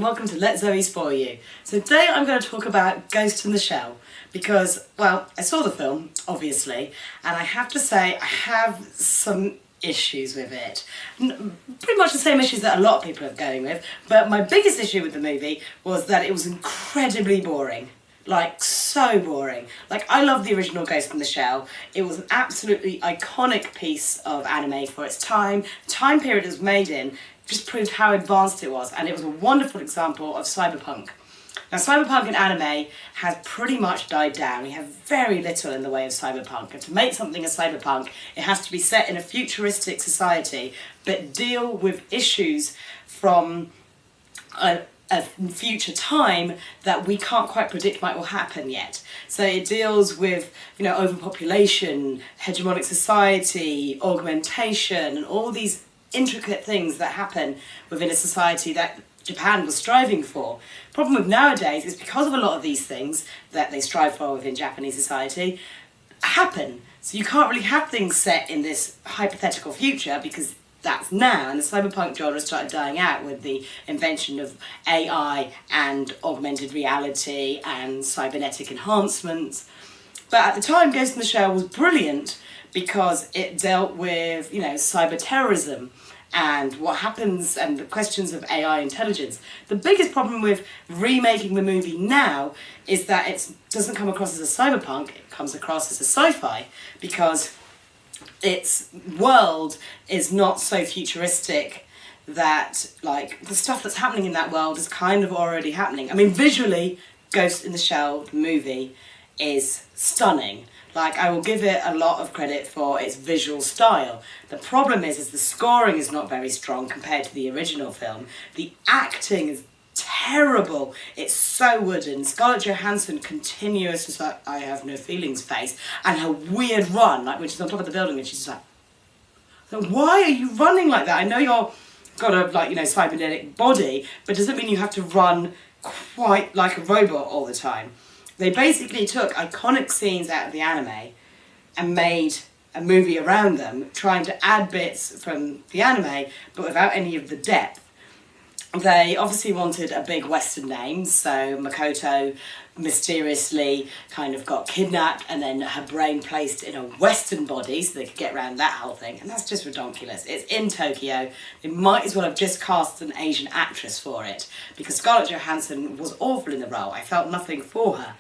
welcome to Let Zoe Spoil You. So today I'm going to talk about Ghost in the Shell because, well, I saw the film, obviously, and I have to say I have some issues with it. Pretty much the same issues that a lot of people are going with, but my biggest issue with the movie was that it was incredibly boring. Like, so boring. Like, I love the original Ghost in the Shell. It was an absolutely iconic piece of anime for its time. The time period it was made in just proved how advanced it was, and it was a wonderful example of cyberpunk. Now, cyberpunk in anime has pretty much died down. We have very little in the way of cyberpunk, and to make something a cyberpunk, it has to be set in a futuristic society, but deal with issues from a future time that we can't quite predict might will happen yet. So it deals with, overpopulation, hegemonic society, augmentation, and all these intricate things that happen within a society that Japan was striving for. Problem with nowadays is because of a lot of these things that they strive for within Japanese society happen. So you can't really have things set in this hypothetical future because that's now, and the cyberpunk genre started dying out with the invention of AI and augmented reality and cybernetic enhancements. But at the time, Ghost in the Shell was brilliant because it dealt with, cyber terrorism and what happens and the questions of AI intelligence. The biggest problem with remaking the movie now is that it doesn't come across as a cyberpunk, it comes across as a sci-fi because its world is not so futuristic that, the stuff that's happening in that world is kind of already happening. I mean, visually, Ghost in the Shell, the movie, is stunning. I will give it a lot of credit for its visual style. The problem is the scoring is not very strong compared to the original film. The acting is terrible. It's so wooden. Scarlett Johansson continuous I have no feelings face, and her weird run, when she's on top of the building and she's just why are you running like that? I know you're got a cybernetic body, but doesn't mean you have to run quite like a robot all the time. They basically took iconic scenes out of the anime and made a movie around them, trying to add bits from the anime, but without any of the depth. They obviously wanted a big Western name, so Makoto mysteriously kind of got kidnapped and then her brain placed in a Western body so they could get around that whole thing, and that's just ridiculous. It's in Tokyo. They might as well have just cast an Asian actress for it, because Scarlett Johansson was awful in the role. I felt nothing for her.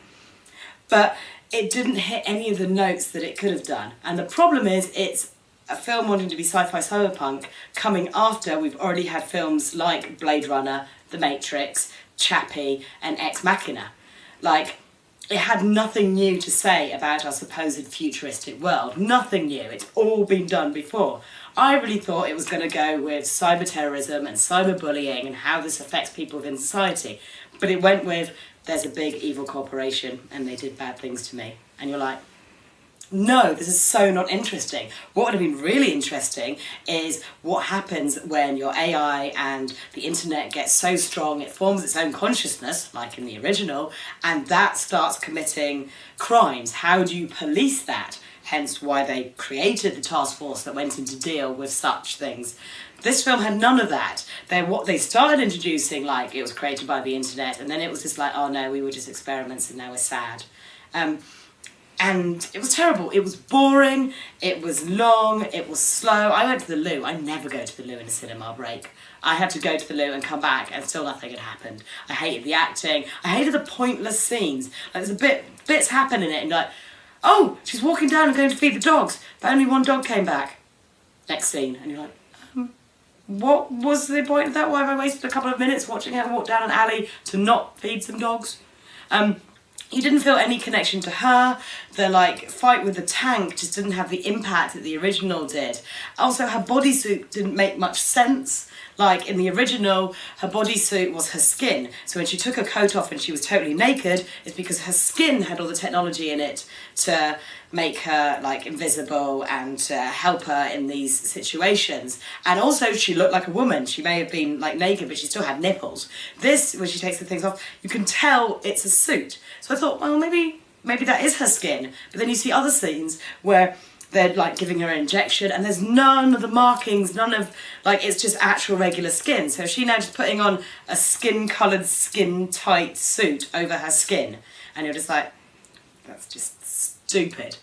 But it didn't hit any of the notes that it could have done. And the problem is it's a film wanting to be sci-fi cyberpunk coming after we've already had films like Blade Runner, The Matrix, Chappie and Ex Machina. It had nothing new to say about our supposed futuristic world. Nothing new. It's all been done before. I really thought it was going to go with cyber terrorism and cyberbullying and how this affects people within society. But it went with, there's a big evil corporation and they did bad things to me. And you're like, no, this is so not interesting. What would have been really interesting is what happens when your AI and the internet gets so strong it forms its own consciousness, like in the original, and that starts committing crimes. How do you police that? Hence why they created the task force that went in to deal with such things. This film had none of that. They started introducing, it was created by the internet, and then it was just oh no, we were just experiments and now we're sad. And it was terrible. It was boring, it was long, it was slow. I went to the loo. I never go to the loo in a cinema break. I had to go to the loo and come back and still nothing had happened. I hated the acting. I hated the pointless scenes. There's bits happen in it and oh, she's walking down and going to feed the dogs, but only one dog came back. Next scene. And you're what was the point of that? Why have I wasted a couple of minutes watching her walk down an alley to not feed some dogs? You didn't feel any connection to her. The fight with the tank just didn't have the impact that the original did. Also, her bodysuit didn't make much sense. In the original, her bodysuit was her skin. So when she took her coat off and she was totally naked, it's because her skin had all the technology in it to make her invisible and to help her in these situations. And also she looked like a woman. She may have been naked, but she still had nipples. This, when she takes the things off, you can tell it's a suit. So I thought, well, maybe that is her skin. But then you see other scenes where they're like giving her an injection, and there's none of the markings, none of, like, it's just actual regular skin. So she now just putting on a skin-coloured, skin-tight suit over her skin, and you're just like, that's just stupid.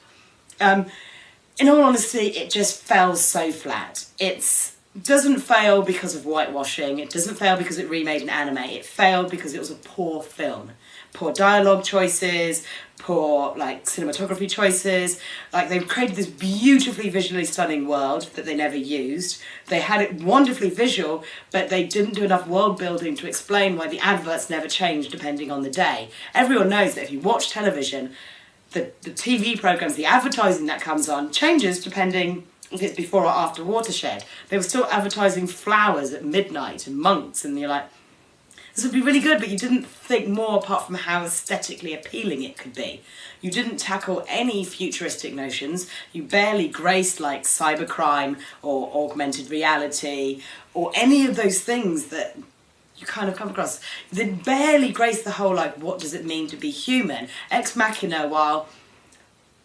In all honesty, it just fell so flat. It doesn't fail because of whitewashing, it doesn't fail because it remade an anime, it failed because it was a poor film. Poor dialogue choices, poor like cinematography choices. Like, they've created this beautifully visually stunning world that they never used. They had it wonderfully visual, but they didn't do enough world building to explain why the adverts never changed depending on the day. Everyone knows that if you watch television, the TV programmes, the advertising that comes on changes depending if it's before or after Watershed. They were still advertising flowers at midnight and monks, and you're like, this would be really good, but you didn't think more apart from how aesthetically appealing it could be. You didn't tackle any futuristic notions. You barely graced like cybercrime or augmented reality or any of those things that you kind of come across. They barely graced the whole, like, what does it mean to be human? Ex Machina, while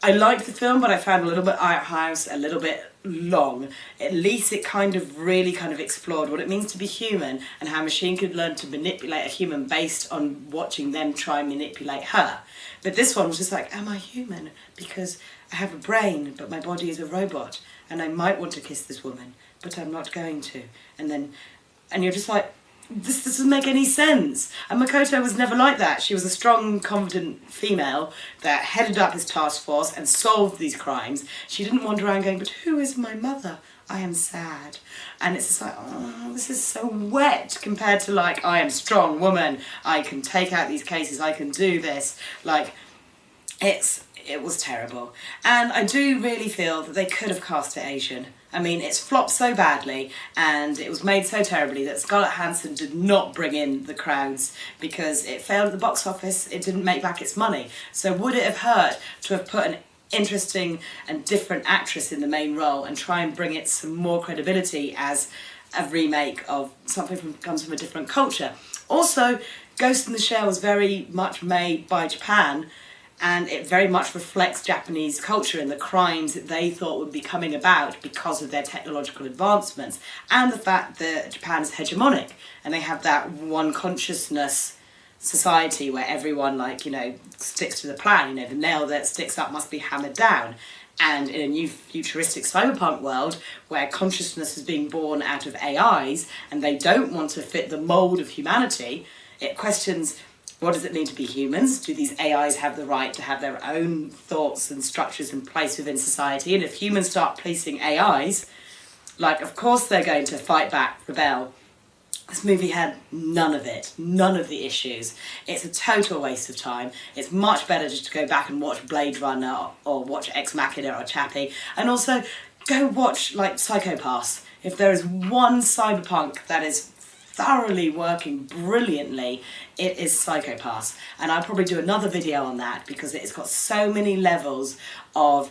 I liked the film, but I found a little bit art house, a little bit long. At least it kind of really kind of explored what it means to be human and how a machine could learn to manipulate a human based on watching them try and manipulate her. But this one was just like, am I human? Because I have a brain, but my body is a robot, and I might want to kiss this woman, but I'm not going to. And you're just like, this doesn't make any sense. And Makoto was never like that. She was a strong, confident female that headed up his task force and solved these crimes. She didn't wander around going, but who is my mother? I am sad. And it's just like, oh, this is so wet compared to, like, I am a strong woman. I can take out these cases. I can do this. Like, it was terrible. And I do really feel that they could have cast it Asian. I mean, it's flopped so badly and it was made so terribly that Scarlett Johansson did not bring in the crowds because it failed at the box office, it didn't make back its money. So would it have hurt to have put an interesting and different actress in the main role and try and bring it some more credibility as a remake of something comes from a different culture? Also, Ghost in the Shell was very much made by Japan, and it very much reflects Japanese culture and the crimes that they thought would be coming about because of their technological advancements and the fact that Japan is hegemonic and they have that one consciousness society where everyone, like, you know, sticks to the plan. You know, the nail that sticks up must be hammered down. And in a new futuristic cyberpunk world where consciousness is being born out of AIs and they don't want to fit the mould of humanity, it questions, what does it mean to be humans? Do these AIs have the right to have their own thoughts and structures in place within society? And if humans start policing AIs, like, of course they're going to fight back, rebel. This movie had none of it, none of the issues. It's a total waste of time. It's much better just to go back and watch Blade Runner or watch Ex Machina or Chappie. And also, go watch, like, Psycho Pass. If there is one cyberpunk that is thoroughly working brilliantly, it is Psycho Pass. And I'll probably do another video on that because it's got so many levels of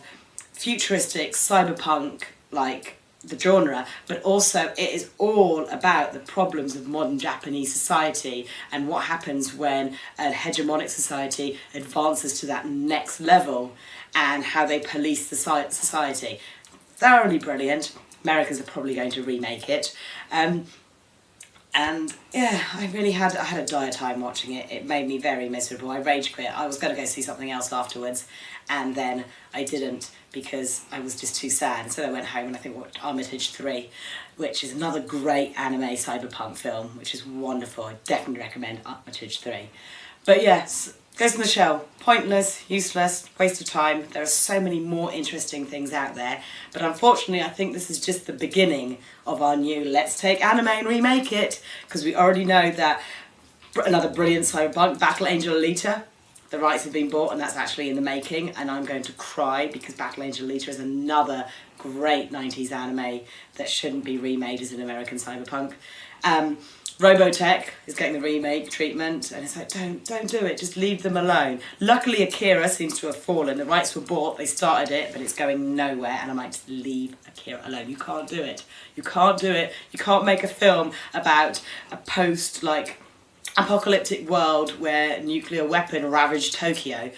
futuristic cyberpunk, like the genre, but also it is all about the problems of modern Japanese society and what happens when a hegemonic society advances to that next level and how they police the society. Thoroughly brilliant. Americans are probably going to remake it. And yeah, I had a dire time watching it. It made me very miserable. I rage quit. I was going to go see something else afterwards, and then I didn't because I was just too sad. So I went home and I think watched Armitage 3, which is another great anime cyberpunk film, which is wonderful. I definitely recommend Armitage 3. But yes, Ghost in the Shell, pointless, useless, waste of time. There are so many more interesting things out there, but unfortunately I think this is just the beginning of our new let's take anime and remake it, because we already know that another brilliant cyberpunk, Battle Angel Alita, the rights have been bought and that's actually in the making, and I'm going to cry because Battle Angel Alita is another great 90s anime that shouldn't be remade as an American cyberpunk. Robotech is getting the remake treatment, and it's like, don't do it, just leave them alone. Luckily Akira seems to have fallen, the rights were bought, they started it, but it's going nowhere, and I'm like, just leave Akira alone. You can't do it. You can't do it. You can't make a film about a post, like, apocalyptic world where a nuclear weapon ravaged Tokyo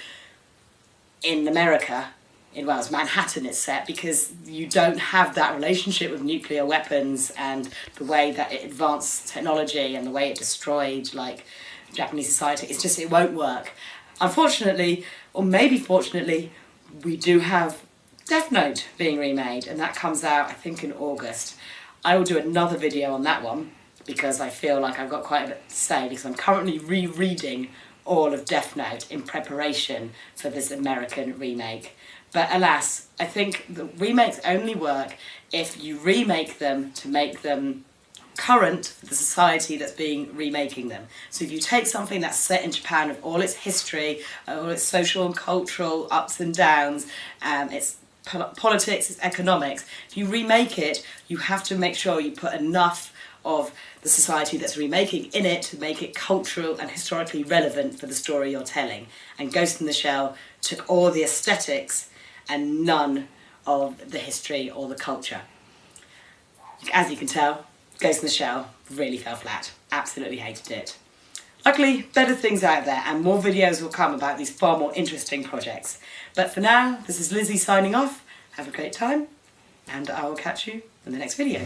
in America Wales, Manhattan it's set, because you don't have that relationship with nuclear weapons and the way that it advanced technology and the way it destroyed like Japanese society. It's just, it won't work. Unfortunately, or maybe fortunately, we do have Death Note being remade, and that comes out I think in August. I will do another video on that one because I feel like I've got quite a bit to say, because I'm currently rereading all of Death Note in preparation for this American remake. But alas, I think the remakes only work if you remake them to make them current for the society that's being remaking them. So if you take something that's set in Japan with all its history, all its social and cultural ups and downs, its politics, its economics, if you remake it, you have to make sure you put enough of the society that's remaking in it to make it cultural and historically relevant for the story you're telling. And Ghost in the Shell took all the aesthetics and none of the history or the culture. As you can tell, Ghost in the Shell really fell flat. Absolutely hated it. Luckily, better things out there, and more videos will come about these far more interesting projects. But for now, this is Lizzie signing off. Have a great time, and I will catch you in the next video.